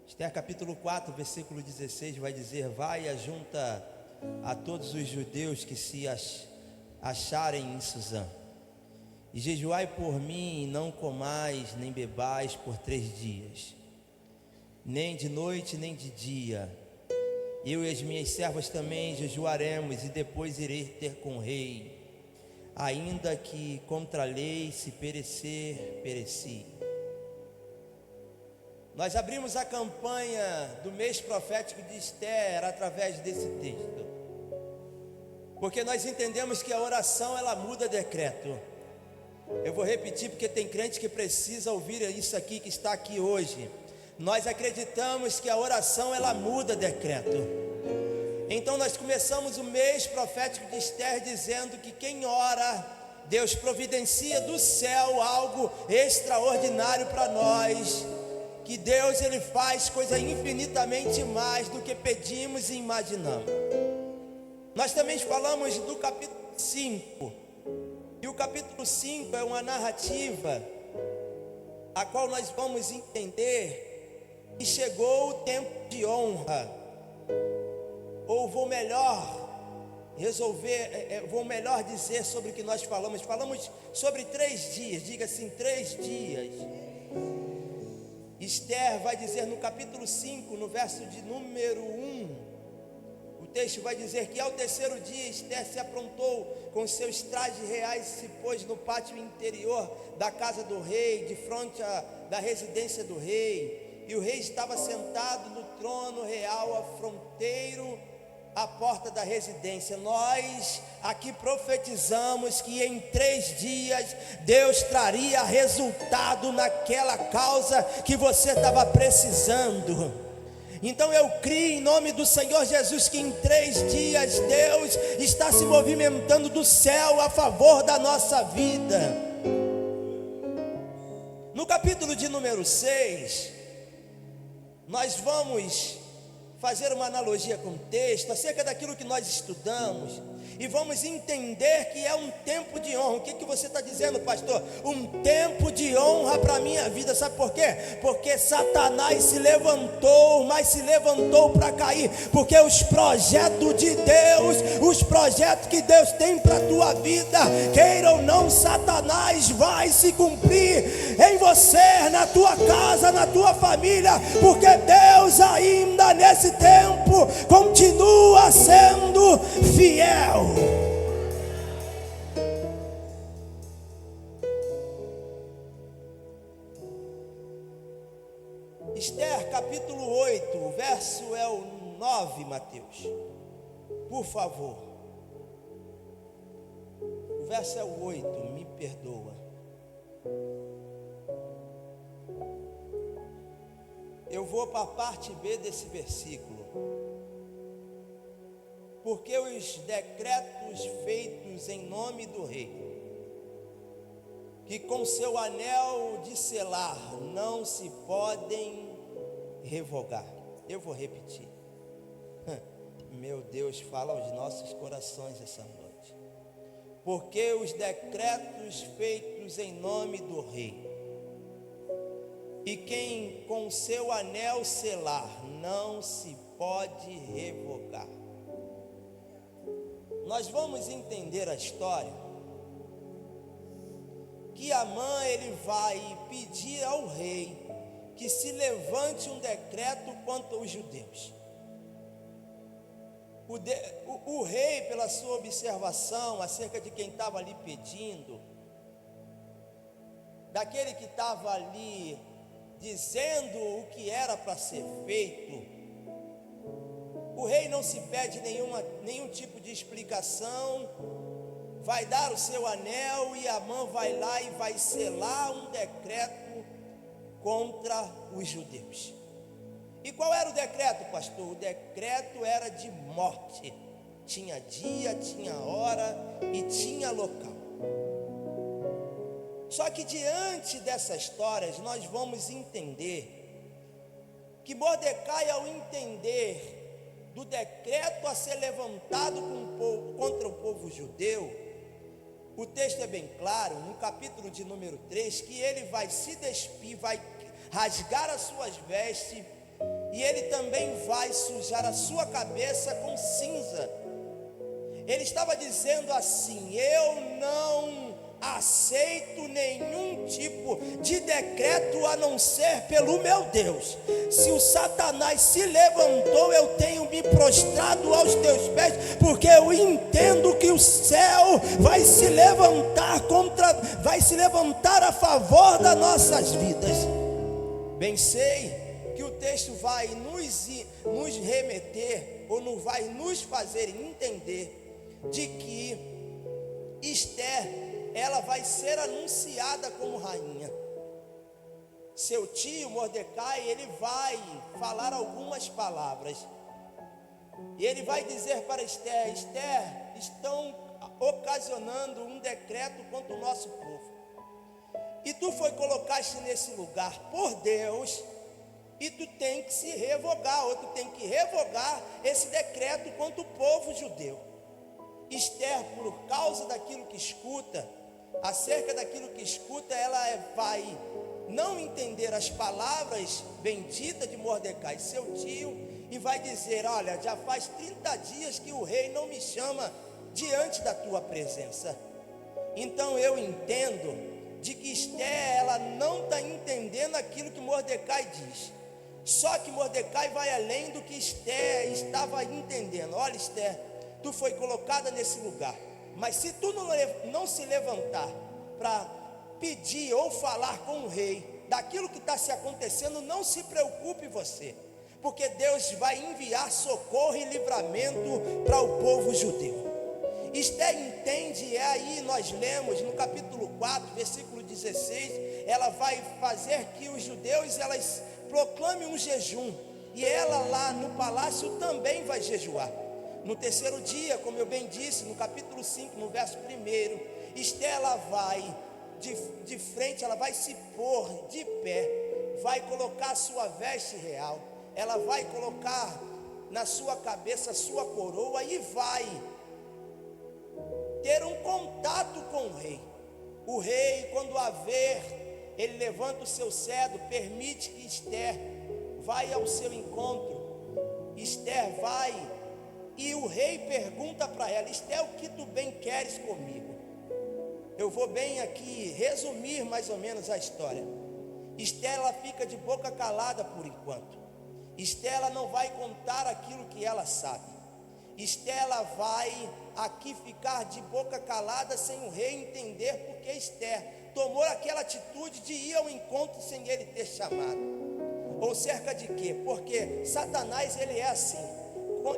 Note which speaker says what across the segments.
Speaker 1: Esther capítulo 4, versículo 16 vai dizer: vai, ajunta a todos os judeus que se acharem em Suzã, e jejuai por mim, e não comais nem bebais por 3 dias, nem de noite nem de dia. Eu e as minhas servas também jejuaremos, e depois irei ter com o rei, ainda que contra a lei, se perecer, pereci. Nós abrimos a campanha do mês profético de Esther através desse texto, porque nós entendemos que a oração ela muda decreto. Eu vou repetir porque tem crente que precisa ouvir isso aqui que está aqui hoje. Nós acreditamos que a oração ela muda decreto. Então nós começamos o mês profético de Esther dizendo que quem ora, Deus providencia do céu algo extraordinário para nós. Que Deus ele faz coisa infinitamente mais do que pedimos e imaginamos. Nós também falamos do capítulo 5. E o capítulo 5 é uma narrativa a qual nós vamos entender que chegou o tempo de honra. Ou vou melhor dizer sobre o que nós falamos. Falamos sobre 3 dias, diga assim, 3 dias. Esther vai dizer no capítulo 5, no verso de número 1, o texto vai dizer que ao 3º dia Esther se aprontou com seus trajes reais e se pôs no pátio interior da casa do rei, de frente da residência do rei. E o rei estava sentado no trono real, à fronteiro, à porta da residência. Nós aqui profetizamos que em 3 dias Deus traria resultado naquela causa que você estava precisando. Então eu creio em nome do Senhor Jesus que em 3 dias Deus está se movimentando do céu a favor da nossa vida. No capítulo de número 6, nós vamos fazer uma analogia com o texto acerca daquilo que nós estudamos e vamos entender que é um tempo de honra. O que você está dizendo, pastor? Um tempo de honra para a minha vida. Sabe por quê? Porque Satanás se levantou, mas se levantou para cair, porque os projetos de Deus, os projetos que Deus tem para a tua vida, queira ou não, Satanás vai se cumprir em você, na tua casa, na tua família, porque Deus ainda nesse tempo continua sendo fiel. Esther capítulo 8, o verso é o 9, Mateus, por favor. O verso é o 8, me perdoa. Eu vou para a parte B desse versículo. Porque os decretos feitos em nome do rei, que com seu anel de selar não se podem revogar. Eu vou repetir. Meu Deus, fala aos nossos corações essa noite. Porque os decretos feitos em nome do rei, e quem com seu anel selar não se pode revogar. Nós vamos entender a história que Amã ele vai pedir ao rei que se levante um decreto contra os judeus. O rei, pela sua observação acerca de quem estava ali pedindo, daquele que estava ali dizendo o que era para ser feito, o rei não se pede nenhum tipo de explicação, vai dar o seu anel e Amã vai lá e vai selar um decreto contra os judeus. E qual era o decreto, pastor? O decreto era de morte. Tinha dia, tinha hora e tinha local. Só que diante dessas histórias nós vamos entender que Mordecai, ao entender do decreto a ser levantado contra o povo judeu, o texto é bem claro, no capítulo de número 3, que ele vai se despir, vai rasgar as suas vestes e ele também vai sujar a sua cabeça com cinza. Ele estava dizendo assim: eu não aceito nenhum tipo de decreto a não ser pelo meu Deus. Se o Satanás se levantou, eu tenho me prostrado aos teus pés, porque eu entendo que o céu vai se levantar a favor das nossas vidas. Bem sei que o texto vai nos remeter, ou não vai nos fazer entender de que Esther, ela vai ser anunciada como rainha. Seu tio Mordecai, ele vai falar algumas palavras, e ele vai dizer para Esther: Esther, estão ocasionando um decreto contra o nosso povo, e tu foi colocaste nesse lugar por Deus, e tu tem que se revogar, ou tu tem que revogar esse decreto contra o povo judeu. Esther, por causa daquilo que escuta, acerca daquilo que escuta, ela vai não entender as palavras benditas de Mordecai, seu tio, e vai dizer: olha, já faz 30 dias que o rei não me chama diante da tua presença. Então eu entendo de que Esther, ela não está entendendo aquilo que Mordecai diz. Só que Mordecai vai além do que Esther estava entendendo. Olha, Esther, tu foi colocada nesse lugar, mas se tu não se levantar para pedir ou falar com o rei daquilo que está se acontecendo, não se preocupe você, porque Deus vai enviar socorro e livramento para o povo judeu. Esther entende, e aí nós lemos no capítulo 4, versículo 16, ela vai fazer que os judeus, elas proclamem um jejum, e ela lá no palácio também vai jejuar. No terceiro dia, como eu bem disse, no capítulo 5, no verso 1, Esther, ela vai de frente, ela vai se pôr de pé, vai colocar a sua veste real, ela vai colocar na sua cabeça a sua coroa, e vai ter um contato com o rei. O rei, quando a ver, ele levanta o seu cetro, permite que Esther vai ao seu encontro. Esther vai, e o rei pergunta para ela: Esther, o que tu bem queres comigo? Eu vou bem aqui resumir mais ou menos a história. Esther, ela fica de boca calada por enquanto. Esther, ela não vai contar aquilo que ela sabe. Esther, ela vai aqui ficar de boca calada sem o rei entender, porque Esther tomou aquela atitude de ir ao encontro sem ele ter chamado. Ou cerca de quê? Porque Satanás, ele é assim.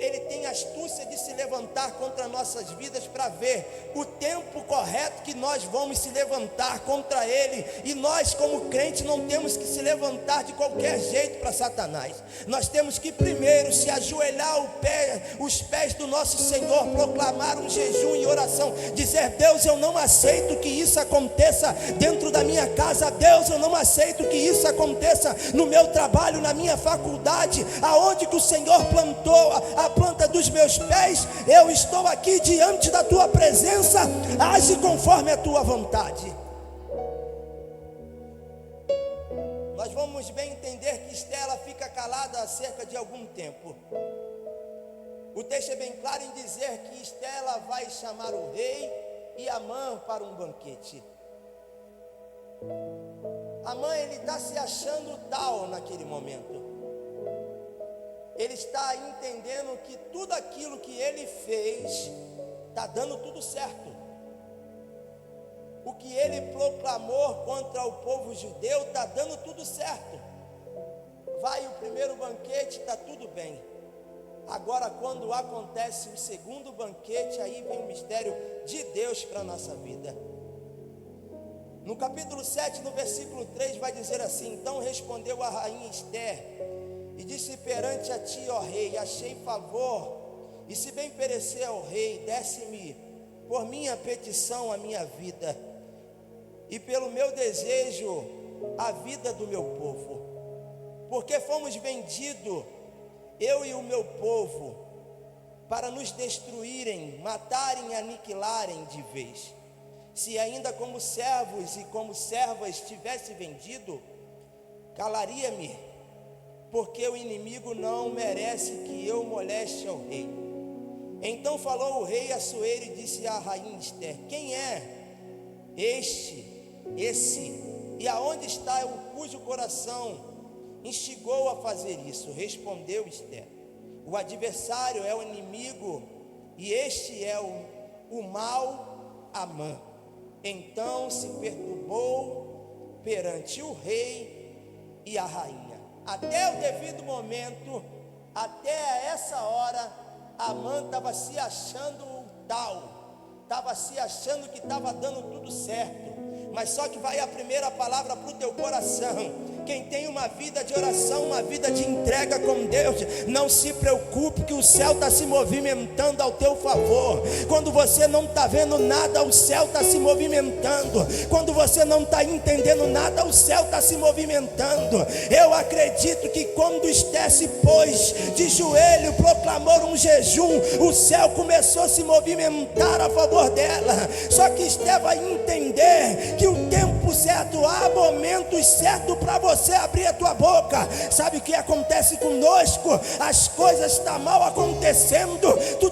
Speaker 1: Ele tem a astúcia de se levantar contra nossas vidas para ver o tempo correto que nós vamos se levantar contra ele. E nós, como crentes, não temos que se levantar de qualquer jeito para Satanás. Nós temos que primeiro se ajoelhar os pés do nosso Senhor, proclamar um jejum e oração, dizer: Deus, eu não aceito que isso aconteça dentro da minha casa. Deus, eu não aceito que isso aconteça no meu trabalho, na minha faculdade, aonde que o Senhor plantou a planta dos meus pés. Eu estou aqui diante da tua presença, age conforme a tua vontade. Nós vamos bem entender que Esther, ela fica calada há cerca de algum tempo. O texto é bem claro em dizer que Esther, ela vai chamar o rei e Amã para um banquete. Amã, ele está se achando tal naquele momento. Ele está entendendo que tudo aquilo que ele fez está dando tudo certo. O que ele proclamou contra o povo judeu está dando tudo certo. Vai o primeiro banquete, está tudo bem. Agora, quando acontece o segundo banquete, aí vem o mistério de Deus para a nossa vida. No capítulo 7, no versículo 3, vai dizer assim: então respondeu a rainha Esther e disse perante a ti, ó rei, achei favor, e se bem parecer ao rei, desse-me por minha petição a minha vida, e pelo meu desejo a vida do meu povo, porque fomos vendidos, eu e o meu povo, para nos destruírem, matarem e aniquilarem de vez. Se ainda como servos e como servas tivesse vendido, calaria-me, porque o inimigo não merece que eu moleste ao rei. Então falou o rei a Assuero e disse à rainha Ester: quem é esse, e aonde está o cujo coração instigou a fazer isso? Respondeu Ester: o adversário é o inimigo, e este é o mau Amã. Então se perturbou perante o rei e a rainha. Até o devido momento, até essa hora, Amã estava se achando tal, estava se achando que estava dando tudo certo. Mas só que vai a primeira palavra para o teu coração. Quem tem uma vida de oração, uma vida de entrega com Deus, não se preocupe que o céu está se movimentando ao teu favor. Quando você não está vendo nada, o céu está se movimentando. Quando você não está entendendo nada, o céu está se movimentando. Eu acredito que quando Ester se pôs de joelho, proclamou um jejum, o céu começou a se movimentar a favor dela. Só que Ester vai entender que o tempo certo, há momentos certos para você abrir a tua boca. Sabe o que acontece conosco? As coisas estão mal acontecendo, tu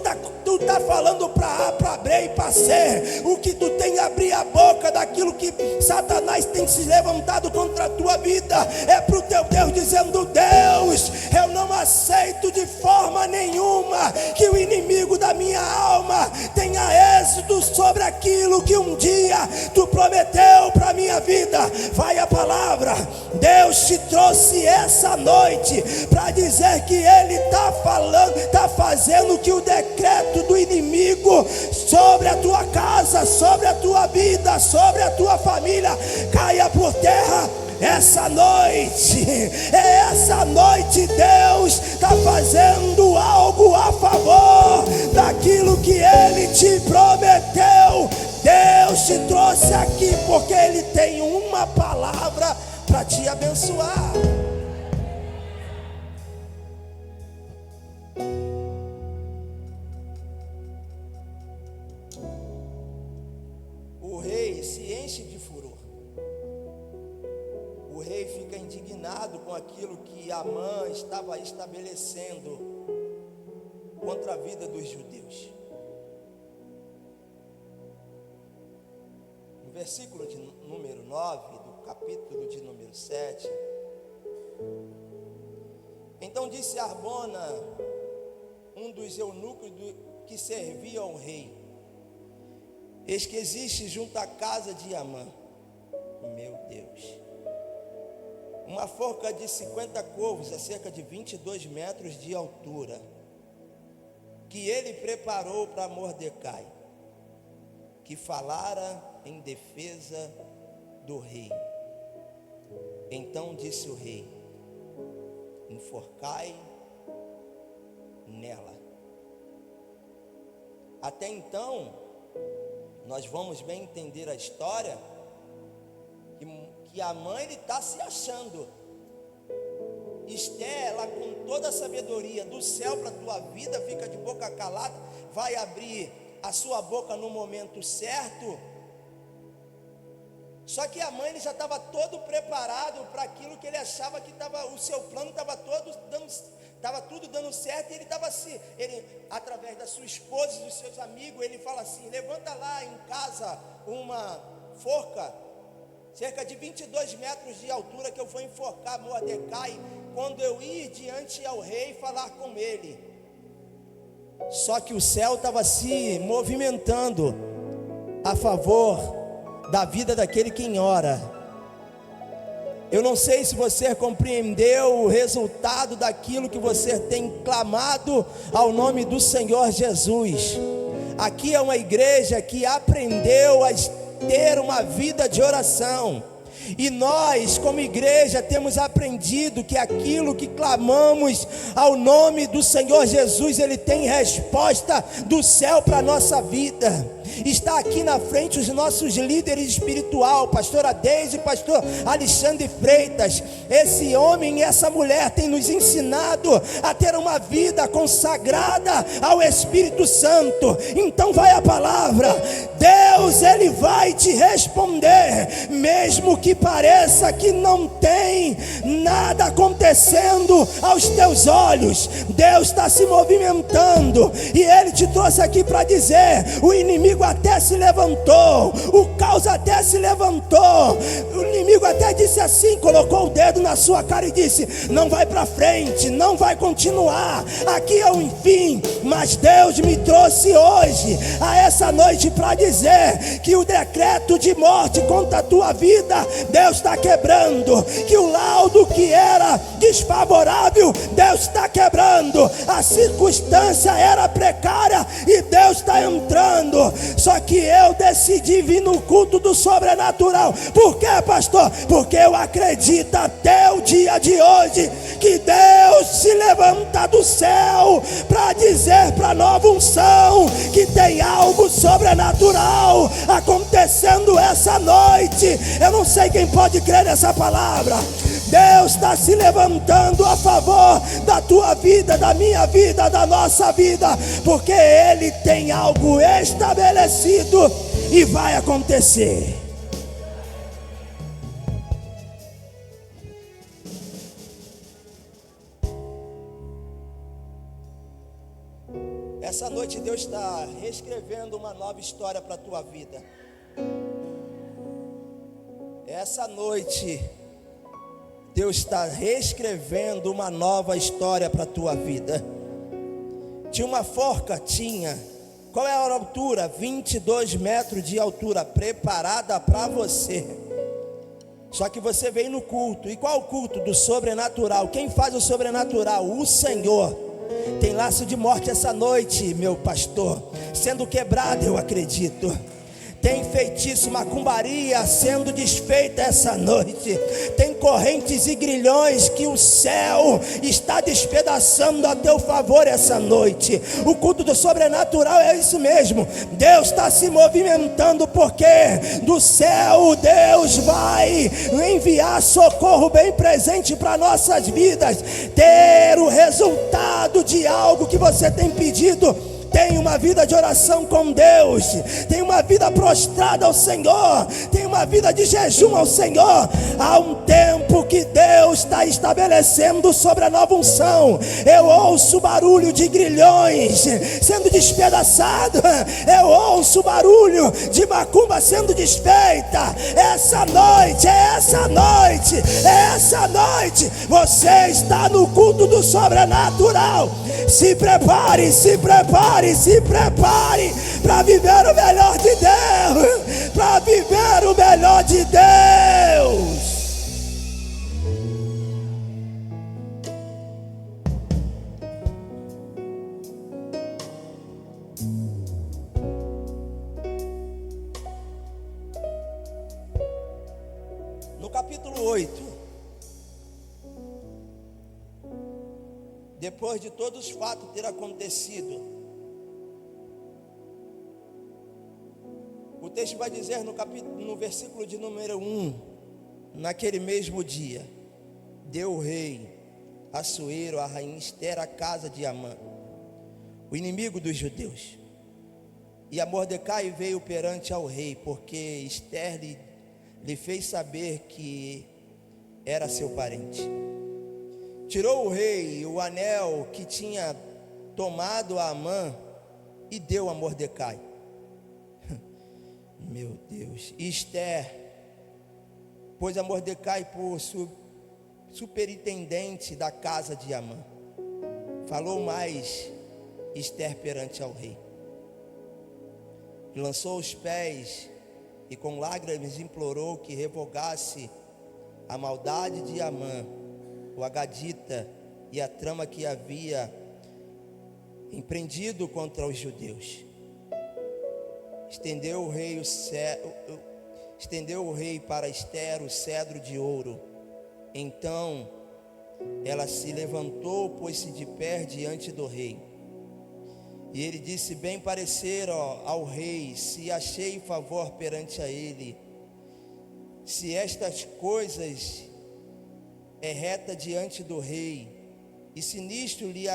Speaker 1: tá falando para A, para B e para C. O que tu tem que abrir a boca daquilo que Satanás tem se levantado contra a tua vida, é para o teu Deus, dizendo: Deus, eu não aceito de forma nenhuma que o inimigo da minha alma tenha êxito sobre aquilo que um dia tu prometeu para a minha vida. Vai a palavra. Deus te trouxe essa noite para dizer que Ele está falando, está fazendo que o decreto do inimigo sobre a tua casa, sobre a tua vida, sobre a tua família caia por terra. Essa noite, essa noite Deus está fazendo algo a favor daquilo que Ele te prometeu. Deus te trouxe aqui porque Ele tem uma palavra para te abençoar. O rei se enche de furor. O rei fica indignado com aquilo que Amã estava estabelecendo contra a vida dos judeus. No versículo de número 9 do capítulo de número 7, então disse Arbona, um dos eunucos que servia ao rei: eis que existe junto à casa de Amã, meu Deus, uma forca de 50 corvos, a cerca de 22 metros de altura, que ele preparou para Mordecai, que falara em defesa do rei. Então disse o rei: enforcai nela. Até então, nós vamos bem entender a história, que a mãe ele está se achando. Ester, ela com toda a sabedoria do céu para a tua vida, fica de boca calada, vai abrir a sua boca no momento certo. Só que a mãe ele já estava todo preparado para aquilo que ele achava que estava, o seu plano estava tudo dando certo, e ele estava assim, através da sua esposa e dos seus amigos, ele fala assim: levanta lá em casa uma forca, cerca de 22 metros de altura, que eu vou enforcar Mordecai quando eu ir diante ao rei falar com ele. Só que o céu estava se movimentando a favor da vida daquele que ora. Eu não sei se você compreendeu o resultado daquilo que você tem clamado ao nome do Senhor Jesus. Aqui é uma igreja que aprendeu a ter uma vida de oração, e nós como igreja temos aprendido que aquilo que clamamos ao nome do Senhor Jesus, Ele tem resposta do céu para a nossa vida. Está aqui na frente os nossos líderes espiritual, pastora Deise e pastor Alexandre Freitas. Esse homem e essa mulher têm nos ensinado a ter uma vida consagrada ao Espírito Santo. Então vai a palavra: Deus, Ele vai te responder, mesmo que
Speaker 2: que pareça que não tem nada acontecendo aos teus olhos, Deus está se movimentando. E Ele te trouxe aqui para dizer: o inimigo até se levantou, o caos até se levantou, o inimigo até disse assim, colocou o dedo na sua cara e disse: não vai para frente, não vai continuar, aqui é o fim. Mas Deus me trouxe hoje, a essa noite, para dizer que o decreto de morte contra a tua vida, Deus está quebrando. Que o laudo que era desfavorável, Deus está quebrando. A circunstância era precária e Deus está entrando. Só que eu decidi vir no culto do sobrenatural. Por quê, pastor? Porque eu acredito até o dia de hoje que Deus se levanta do céu para dizer para nova unção que tem algo sobrenatural acontecendo essa noite. Eu não sei quem pode crer nessa palavra. Deus está se levantando a favor da tua vida, da minha vida, da nossa vida, porque Ele tem algo estabelecido e vai acontecer.
Speaker 1: Essa noite Deus está reescrevendo uma nova história para a tua vida. Essa noite Deus está reescrevendo uma nova história para a tua vida. Tinha uma forca, qual é a altura? 22 metros de altura, preparada para você. Só que você veio no culto. E qual o culto? Do sobrenatural. Quem faz o sobrenatural? O Senhor. Tem laço de morte essa noite, meu pastor, sendo quebrado, eu acredito. Tem feitiço, macumbaria sendo desfeita essa noite. Tem correntes e grilhões que o céu está despedaçando a teu favor essa noite. O culto do sobrenatural é isso mesmo. Deus está se movimentando, porque do céu Deus vai enviar socorro bem presente para nossas vidas. Ter o resultado de algo que você tem pedido. Tem uma vida de oração com Deus, tem uma vida prostrada ao Senhor, tem uma vida de jejum ao Senhor. Há um tempo que Deus está estabelecendo sobre a nova unção. Eu ouço barulho de grilhões sendo despedaçado, eu ouço barulho de macumba sendo desfeita. Essa noite você está no culto do sobrenatural. Se prepare para viver o melhor de Deus, para viver o melhor de Deus. No capítulo 8, depois de todos os fatos ter acontecido, o texto vai dizer no versículo de número 1: naquele mesmo dia, deu o rei Assuero a rainha Esther a casa de Amã, o inimigo dos judeus. E a Mordecai veio perante ao rei, porque Esther lhe fez saber que era seu parente. Tirou o rei o anel que tinha tomado a Amã e deu a Mordecai. Meu Deus. E Esther pôs a Mordecai por superintendente da casa de Amã. Falou mais Esther perante ao rei. Lançou os pés e com lágrimas implorou que revogasse a maldade de Amã, o agadita, e a trama que havia empreendido contra os judeus. Estendeu o rei para Esther o cedro de ouro. Então ela se levantou, pôs-se de pé diante do rei. E ele disse: bem parecer ao rei, se achei favor perante a ele, se estas coisas é reta diante do rei, e se nisto lhe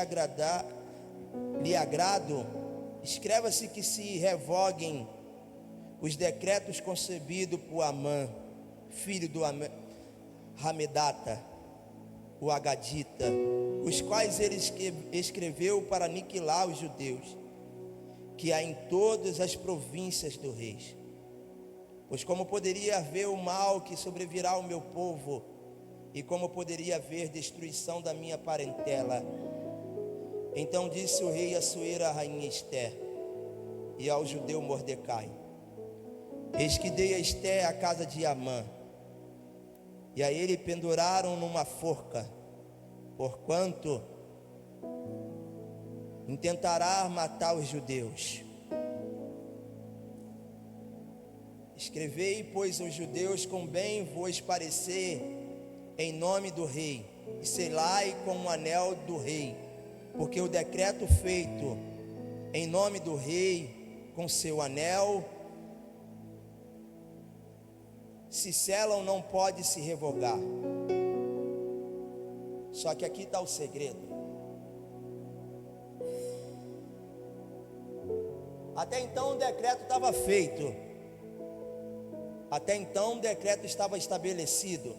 Speaker 1: agrado, escreva-se que se revoguem os decretos concebidos por Amã, filho do Hamedata, o Agadita, os quais ele escreveu para aniquilar os judeus, que há em todas as províncias do rei. Pois como poderia haver o mal que sobrevirá ao meu povo, e como poderia haver destruição da minha parentela? Então disse o rei Assuero à rainha Ester e ao judeu Mordecai: eis que dei a Ester a casa de Amã, e a ele penduraram numa forca, porquanto intentará matar os judeus. Escrevei, pois, aos judeus com bem vos parecer, em nome do rei, e selai com o anel do rei, porque o decreto feito em nome do rei, com seu anel, se selam, não pode se revogar. Só que aqui está o segredo. Até então o decreto estava feito. Até então o decreto estava estabelecido.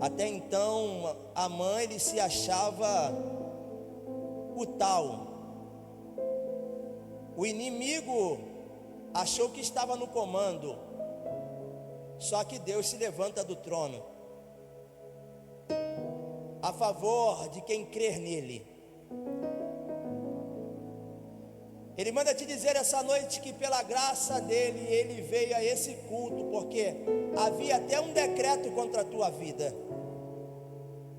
Speaker 1: Até então Amã, ele se achava o tal. O inimigo achou que estava no comando. Só que Deus se levanta do trono a favor de quem crer nele. Ele manda te dizer essa noite que pela graça dele, ele veio a esse culto, porque havia até um decreto contra a tua vida.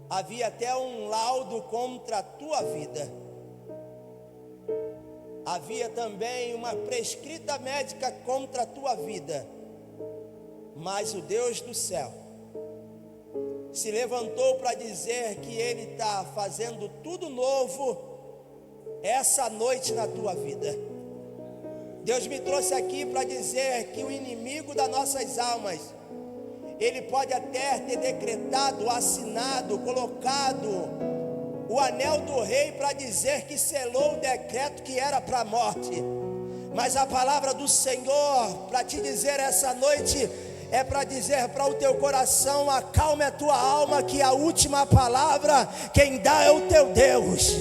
Speaker 1: Havia até um laudo contra a tua vida. Havia também uma prescrita médica contra a tua vida. Mas o Deus do céu se levantou para dizer que Ele está fazendo tudo novo essa noite na tua vida. Deus me trouxe aqui para dizer que o inimigo das nossas almas, ele pode até ter decretado, assinado, colocado o anel do rei para dizer que selou o decreto que era para a morte. Mas a palavra do Senhor para te dizer essa noite é para dizer para o teu coração: acalme a tua alma, que a última palavra quem dá é o teu Deus.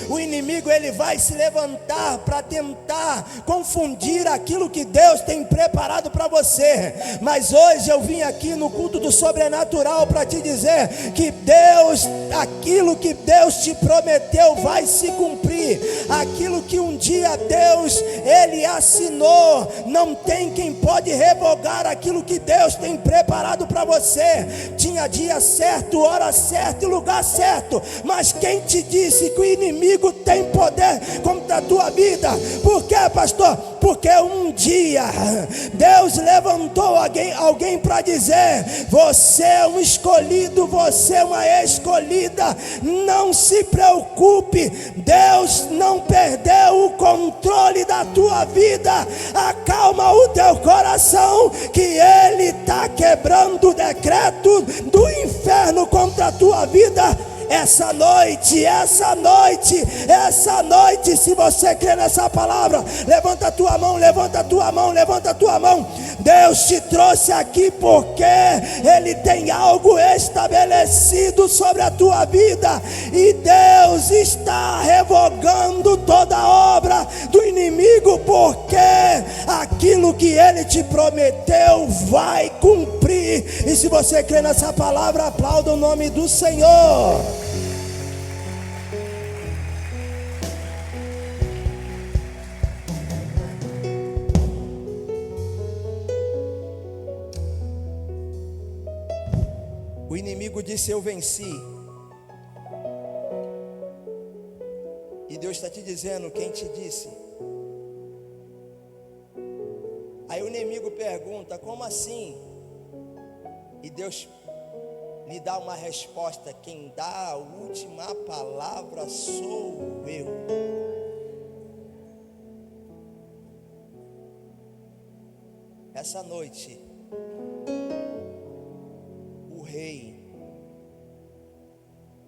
Speaker 1: O inimigo, ele vai se levantar para tentar confundir aquilo que Deus tem preparado para você. Mas hoje eu vim aqui no culto do sobrenatural para te dizer que Deus, aquilo que Deus te prometeu vai se cumprir. Aquilo que um dia Deus, ele assinou, não tem quem pode revogar aquilo que Deus tem preparado para você. Tinha dia certo, hora certa e lugar certo, mas quem te disse que o inimigo tem poder contra a tua vida? Por quê, pastor? Porque um dia Deus levantou alguém para dizer: você é um escolhido, você é uma escolhida. Não se preocupe, Deus não perdeu o controle da tua vida. Acalma o teu coração, que Ele está quebrando o decreto do inferno contra a tua vida. Essa noite, se você crê nessa palavra, levanta a tua mão, levanta a tua mão, levanta a tua mão. Deus te trouxe aqui porque Ele tem algo estabelecido sobre a tua vida, e Deus está revogando toda a obra do inimigo, porque aquilo que Ele te prometeu vai cumprir. E se você crê nessa palavra, aplauda o nome do Senhor. O inimigo disse: eu venci. E Deus está te dizendo: quem te disse? Aí o inimigo pergunta: como assim? E Deus lhe dá uma resposta: quem dá a última palavra sou eu. Essa noite, o rei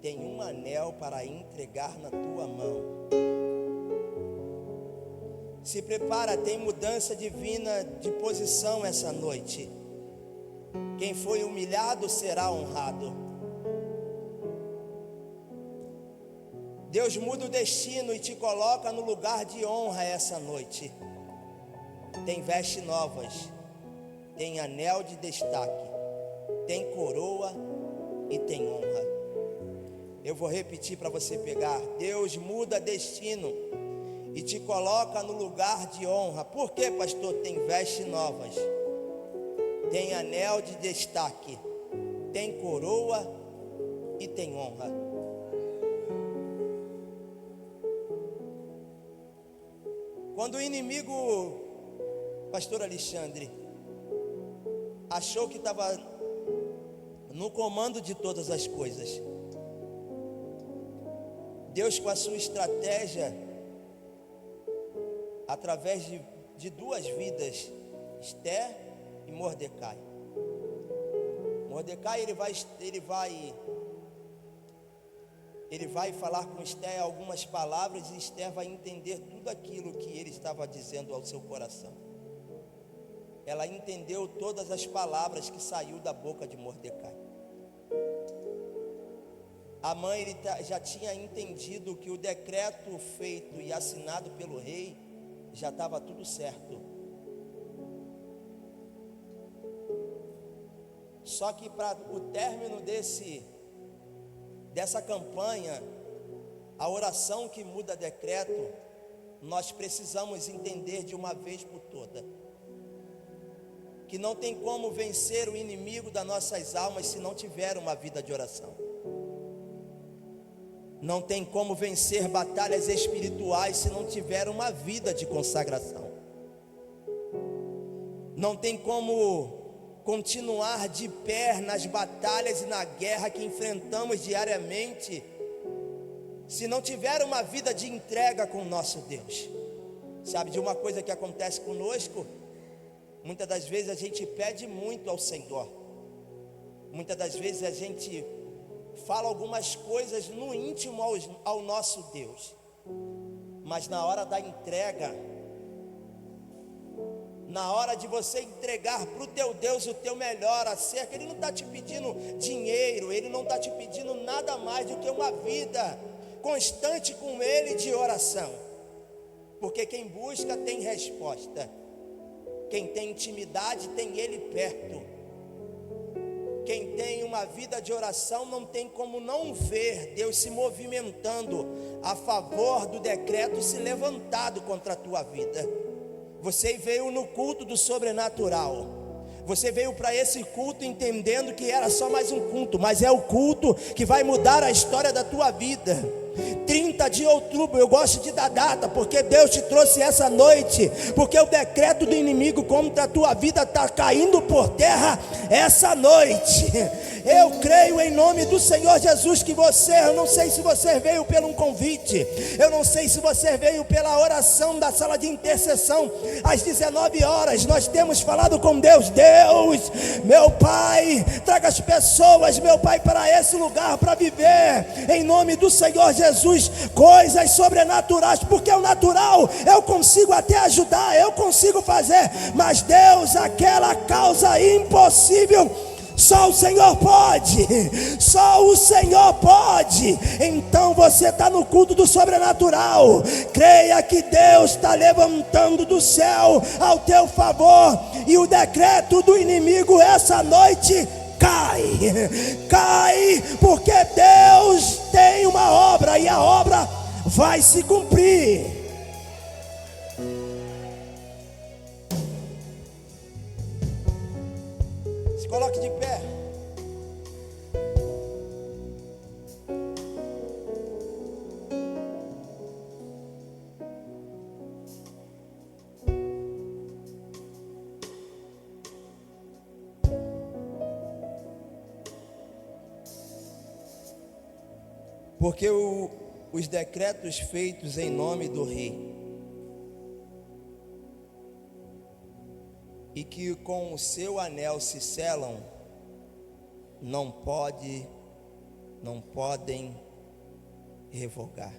Speaker 1: tem um anel para entregar na tua mão. Se prepara, tem mudança divina de posição essa noite. Quem foi humilhado será honrado. Deus muda o destino e te coloca no lugar de honra essa noite. Tem vestes novas, tem anel de destaque, tem coroa e tem honra. Eu vou repetir para você pegar. Deus muda destino e te coloca no lugar de honra. Por quê, pastor? Tem vestes novas, tem anel de destaque, tem coroa e tem honra. Quando o inimigo, pastor Alexandre, achou que estava no comando de todas as coisas, Deus, com a sua estratégia, através de duas vidas, Esther e Mordecai. Mordecai, ele vai falar com Esther algumas palavras, e Esther vai entender tudo aquilo que ele estava dizendo ao seu coração. Ela entendeu todas as palavras que saiu da boca de Mordecai. Amã, ele já tinha entendido que o decreto feito e assinado pelo rei já estava tudo certo. Só que para o término dessa campanha, a oração que muda decreto, nós precisamos entender de uma vez por toda que não tem como vencer o inimigo das nossas almas se não tiver uma vida de oração. Não tem como vencer batalhas espirituais se não tiver uma vida de consagração. Não tem como continuar de pé nas batalhas e na guerra que enfrentamos diariamente se não tiver uma vida de entrega com o nosso Deus. Sabe de uma coisa que acontece conosco? Muitas das vezes a gente pede muito ao Senhor. Muitas das vezes a gente fala algumas coisas no íntimo ao nosso Deus, mas na hora da entrega, na hora de você entregar para o teu Deus o teu melhor acerca, Ele não está te pedindo dinheiro, Ele não está te pedindo nada mais do que uma vida constante com Ele de oração, porque quem busca tem resposta, quem tem intimidade tem Ele perto. Quem tem uma vida de oração não tem como não ver Deus se movimentando a favor do decreto se levantado contra a tua vida. Você veio no culto do sobrenatural. Você veio para esse culto entendendo que era só mais um culto, mas é o culto que vai mudar a história da tua vida. 30 de outubro, eu gosto de dar data, porque Deus te trouxe essa noite, porque o decreto do inimigo contra a tua vida está caindo por terra essa noite. Eu creio em nome do Senhor Jesus que eu não sei se você veio pelo um convite, eu não sei se você veio pela oração da sala de intercessão. Às 19 horas nós temos falado com Deus. Deus, meu Pai, traga as pessoas, meu Pai, para esse lugar, para viver em nome do Senhor Jesus coisas sobrenaturais, porque o natural eu consigo até ajudar, eu consigo fazer, mas Deus, aquela causa impossível, só o Senhor pode, só o Senhor pode. Então você está no culto do sobrenatural. Creia que Deus está levantando do céu ao teu favor, e o decreto do inimigo essa noite cai, porque Deus tem uma obra e a obra vai se cumprir. Se coloque de pé. Porque os decretos feitos em nome do rei, e que com o seu anel se selam, não podem revogar.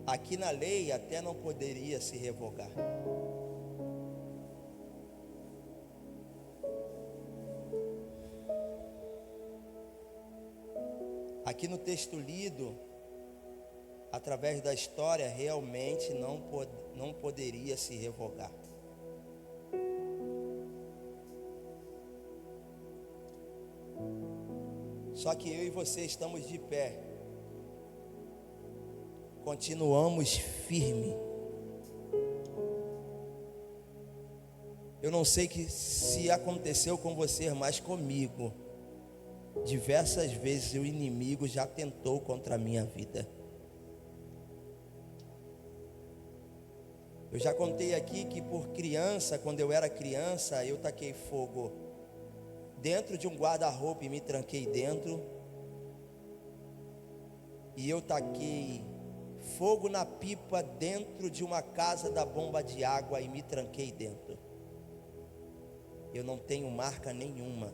Speaker 1: Aqui na lei até não poderia se revogar. Aqui no texto lido, através da história, realmente não poderia se revogar. Só que eu e você estamos de pé. Continuamos firme. Eu não sei se aconteceu com você, mas comigo, diversas vezes o inimigo já tentou contra a minha vida. Eu já contei aqui que por criança, quando eu era criança, eu taquei fogo dentro de um guarda-roupa e me tranquei dentro. E eu taquei fogo na pipa dentro de uma casa da bomba de água e me tranquei dentro. Eu não tenho marca nenhuma.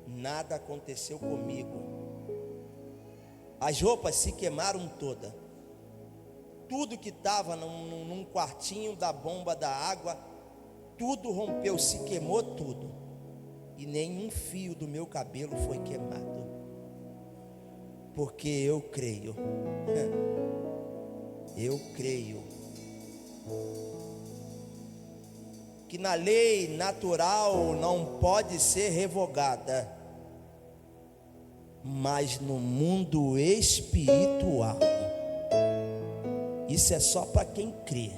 Speaker 1: Nada aconteceu comigo. As roupas se queimaram todas. Tudo que estava num quartinho da bomba da água, tudo rompeu, se queimou tudo. E nenhum fio do meu cabelo foi queimado. Porque eu creio. Eu creio que na lei natural não pode ser revogada, mas no mundo espiritual, isso é só para quem crê.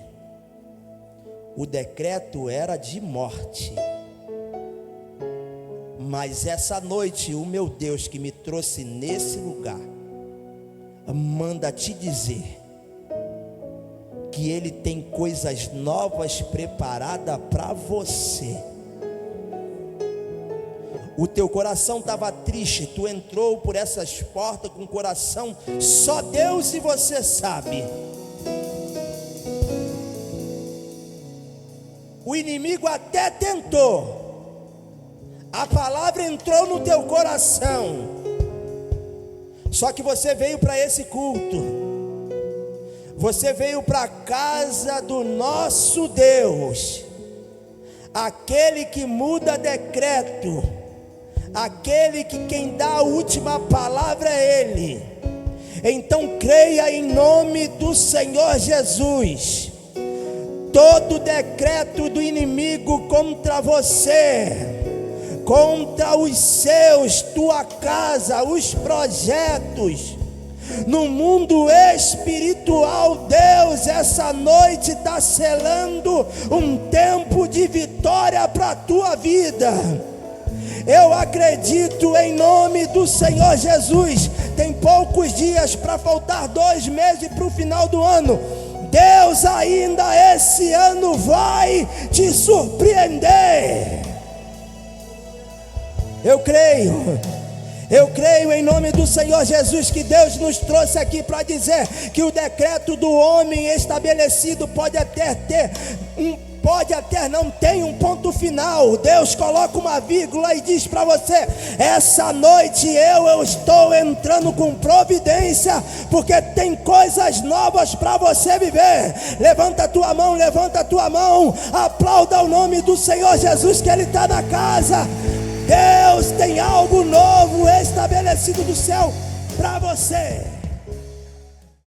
Speaker 1: O decreto era de morte, mas essa noite o meu Deus que me trouxe nesse lugar manda te dizer que Ele tem coisas novas preparadas para você. O teu coração estava triste, tu entrou por essas portas com o coração, só Deus e você sabe. O inimigo até tentou, a palavra entrou no teu coração, só que você veio para esse culto. Você veio para a casa do nosso Deus, aquele que muda decreto, aquele que quem dá a última palavra é Ele. Então creia em nome do Senhor Jesus. Todo decreto do inimigo contra você, contra os seus, tua casa, os projetos, no mundo espiritual, Deus essa noite está selando um tempo de vitória para a tua vida. Eu acredito em nome do Senhor Jesus. Tem poucos dias para faltar 2 meses para o final do ano. Deus ainda esse ano vai te surpreender. Eu creio em nome do Senhor Jesus que Deus nos trouxe aqui para dizer que o decreto do homem estabelecido pode até não tem um ponto final. Deus coloca uma vírgula e diz para você: essa noite eu estou entrando com providência, porque tem coisas novas para você viver. Levanta a tua mão, aplauda o nome do Senhor Jesus, que Ele está na casa. Deus tem algo novo estabelecido do céu para você.